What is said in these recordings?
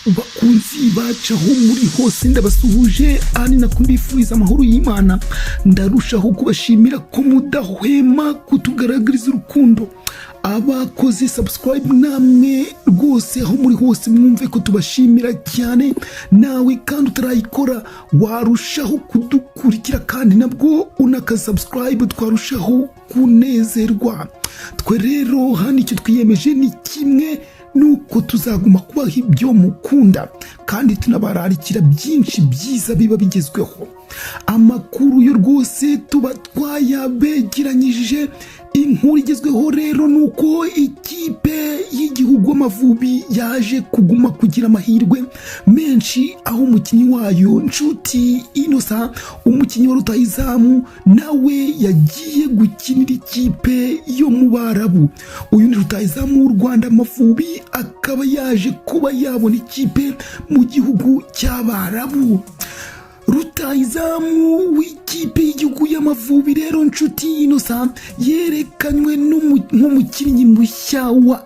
bakunzi bacaho muri hose ndabasuhuje ani nakumbifuriza amahoro y'Imana. Ndarushaho kubashimira ko mudahwema kutugaragariza urukundo. Abakoze subscribe namwe rwose aho muri hose mwumve ko tubashimira cyane. Nawe kandi utarayikora warushaho kudukurikira kandi nabwo unaka subscribe, twarushaho kunezerwa. Twe rero hano icyo twiyemeje ni kimwe, nuko tuzaguma kubaha ibyo mukunda kandi tunabararikira byinshi byiza biba bigezweho. Amakuru yo rwose tuba twayabegeranyije. Inkuru igezweho rero nuko ikipe y'igihugu Amavubi yaje kuguma kugira amahirwe menshi, aho umukinnyi wayo Nshuti Innocent, umukinnyi wa Rutahizamu, nawe yagiye gukinira ikipe yo mu Barabu. Uyu ni Rutahizamu w'u Rwanda Amavubi, akaba yaje kuba yabona ikipe mu gihugu cy'Abarabu. Rutahizamu w'ikipe y'igihugu y'Amavubi rero Nshuti Innocent yerekanywe nk'umukinnyi mushya wa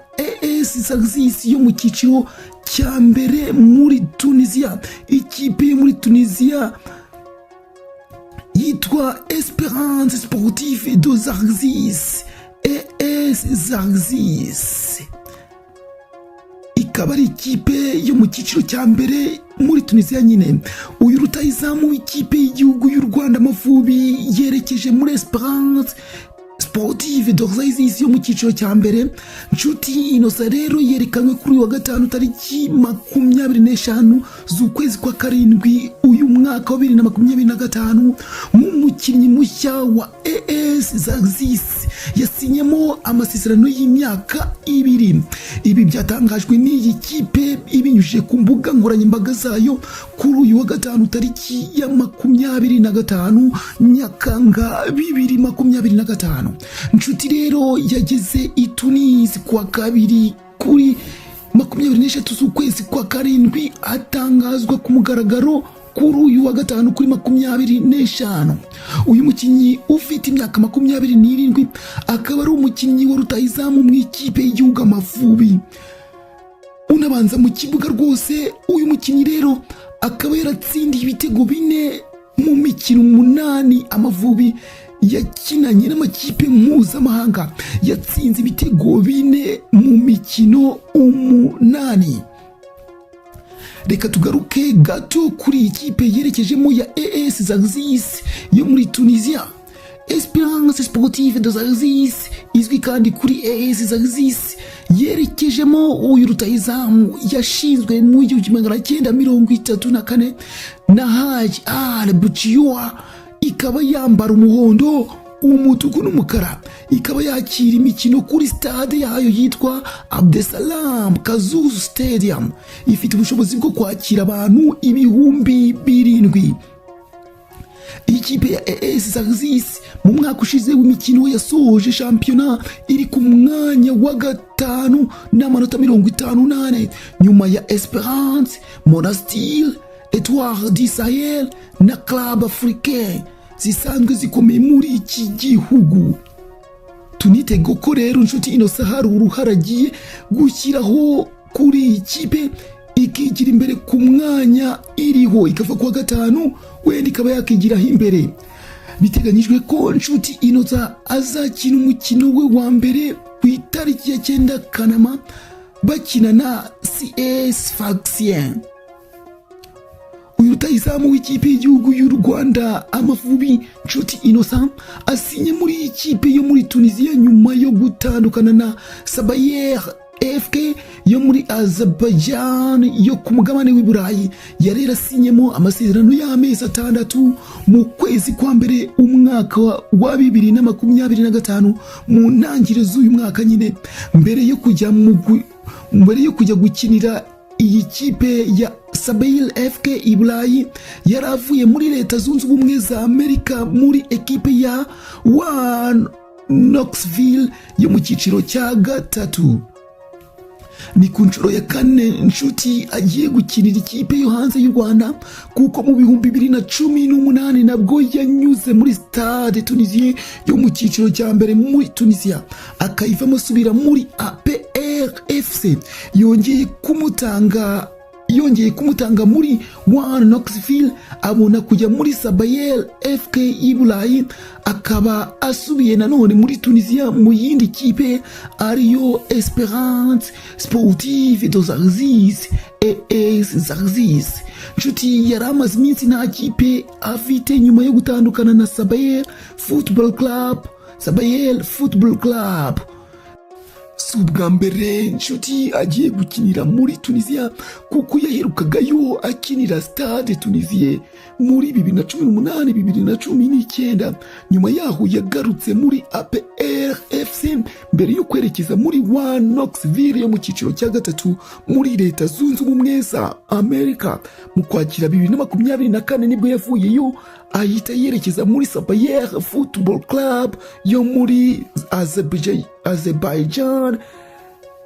SUBSRIBE yo mu Kiciro cya Mbere muri Tunisia. Ikipe yo muri Tunisia yitwa Espérance Sportive de Zarzis Zarzis, ikaba ari ikipe yo mu Kiciro cya Mbere muri Tunisia nyine. Uyu Rutahizamu w'ikipe y'igihugu y'u Rwanda Amavubi yerekeje muri Espérance Sportive de Zarzis yo mu Kiciro cya Mbere. Nshuti Innocent rero yerekanywe kuri wa gatanu tariki 25 z'ukwezi kwa karindwi uyu mwaka wa 2025 nk'umukinnyi mushya wa SUBSRIBE yasinyemo amasezerano y'imyaka 2. Ibi byatangajwe n'iyi kipe ibinyujije ku mbuga nkoranyambaga zayo kuri uyu wa gatanu tariki ya 25 Nyakanga 2025. Nshuti rero yageze i Tunis kwa kabiri kuri 23 z'ukwezi kwa karindwi, atangazwa ku mugaragaro kuri uyu wa gatanu kuri 25. Uyu mukinnyi ufite imyaka 27 akaba ari umukinnyi wa Rutahizamu mu ikipe y'igihugu Amavubi, unabanza mu kibuga rwose. Uyu mukinnyi rero akaba yaratsindiye ibitego 4 mu mikino 8 Amavubi yakinanye n'amakipe mpuzamahanga. Yatsinze ibitego 4 mu mikino 8. Reka tugaruke gato kuri ikipe yerekejemo ya SUBSRIBE yo muri Tunisia. Espérance Sportive de Zarzis izwi kandi kuri SUBSRIBE yerekejemo uyu Rutahizamu yashinzwe mu 1934 na Haji al-Buchiwa. Ikaba yambara umuhondo, umutuku n'umukara. Ikaba yakira imikino kuri stade yayo yitwa Abdesalam Kazouz Stadium, ifite ubushobozi bwo kwakira abantu 7,000. Ikipe ya SUBSRIBE mu mwaka ushize w'imikino yasoje shampiyona iri ku mwanya wa 5 n'amanota 58, nyuma ya Espérance, Monastir, Etoile du Sahel na Club Africain zisanzwe zikomeye muri iki gihugu. Tunitega ko rero Nshuti Innocent hari uruharagiye gushyiraho kuri ikipe ikigira imbere ku mwanya iriho, ikava kwa 5 wenda ikaba yakigiraho imbere. Biteganyijwe ko Nshuti Innocent azakina umukino we wa mbere ku itariki ya 9 Kanama bakina na CS Sfaxien. Uyu Rutahizamu w'ikipe y'igihugu y'u Rwanda Amavubi Nshuti Innocent asinye muri ikipe yo muri Tunisia nyuma yo gutandukana na Sabayer FK yo muri Azerbaijan yo ku mugabane w'i Burayi. Yari yarasinyemo amasezerano y'amezi 6 mu kwezi kwa mbere umwaka wa 2025 mu ntangiriro z'uyu mwaka nyine, mbere yo kujya gukinira iyi kipe ya Sabayer FK i Burayi. Yaravuye muri Leta Zunze Ubumwe za Amerika muri ekipe ya Knoxville yo mu Kiciro cya 3. Ni ku nshuro ya 4 Nshuti agiye gukinira ikipe yo hanze y'u Rwanda, kuko mu 2018 nabwo yanyuze muri Stade Tunisien yo mu Kiciro cya Mbere muri Tunisia, akayivamo asubira muri APR FC. Yongeye kumutanga yongeye kumutanga muri One Knoxville, abona kujya muri Sabayel FK i Burayi, akaba asubiye nanone muri Tunisia mu yindi kipe ariyo Esperance Sportive de Zarzis AS Zarzis. Nshuti yari amaze iminsi nta kipe afite nyuma yo gutandukana na Sabayel Football Club. Si ubwa mbere Nshuti agiye gukinira muri Tunisia, kuko yaherukagayo akinira Stade Tunisien muri 2018-2019. Nyuma yaho yagarutse muri APR FC mbere yo kwerekeza muri One Knoxville yo mu cyiciro cya gatatu muri Leta Zunze Ubumwe za Amerika. Mu Kwakira 2024 nibwo yavuyeyo ahita yerekeza muri Sabayel Football Club yo muri Azerbaijan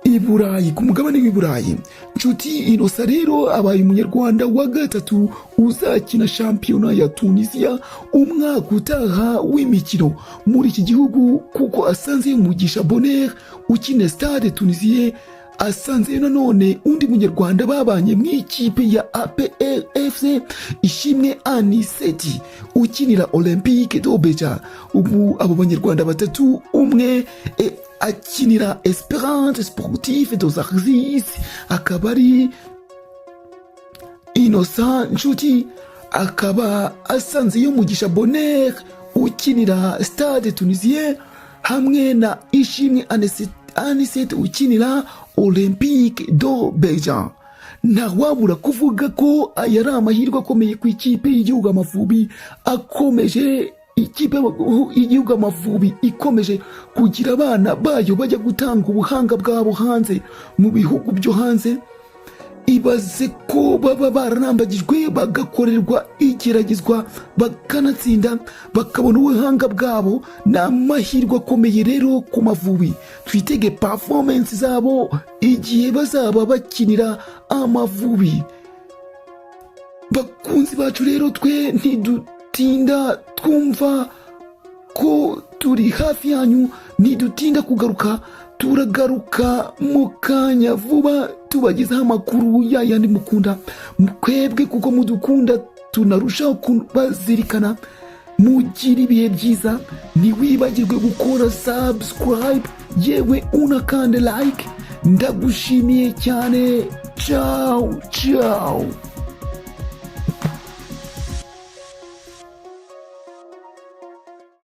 i Burayi, ku mugabane w'i Burayi. Nshuti Innocent rero abaye umunyarwanda wa gatatu uzakina shampiyona ya Tunisia umwaka utaha w'imikino muri iki gihugu, kuko asanze Mugisha Bonheur ukina Stade Tunisien, asanze nanone undi munyarwanda babanye mu ikipe ya APR FC Ishimwe Aniseti ukinira Olympique d'Obeja. Ubu abo banyarwanda batatu, umwe akinira Esperance Sportive de Zarzis, akaba ari Innocent Nshuti, akaba asanze yo Mugisha Bonheur ukinira Stade Tunisien, hamwe na Ishimwe Aniseti ukinira Olympique d'Obeja. Ntawabura kuvuga ko yari amahirwe akomeye ku ikipe y'igihugu Amavubi akomeje. Ikipe y'igihugu Amavubi ikomeje kugira abana bayo bajya gutanga ubuhanga bwabo hanze mu bihugu byo hanze. Ibaze ko baba barambagijwe bagakorerwa igeragezwa bakanatsinda bakabona ubuhanga bwabo. Ni amahirwe akomeye rero ku Mavubi. Twitege performance zabo igihe bazaba bakinira Amavubi. Bakunzi bacu rero, twe ntidutinda twumva ko turi hafi yanyu, ntidutinda kugaruka. Turagaruka mu kanya vuba tubagezaho amakuru yayandi mukunda mwebwe, kuko mudukunda tunarushaho kubazirikana. Mugira ibihe byiza, ntiwibagirwe gukora subscribe, yewe unakande like. Ndagushimiye cyane. Ciao ciao.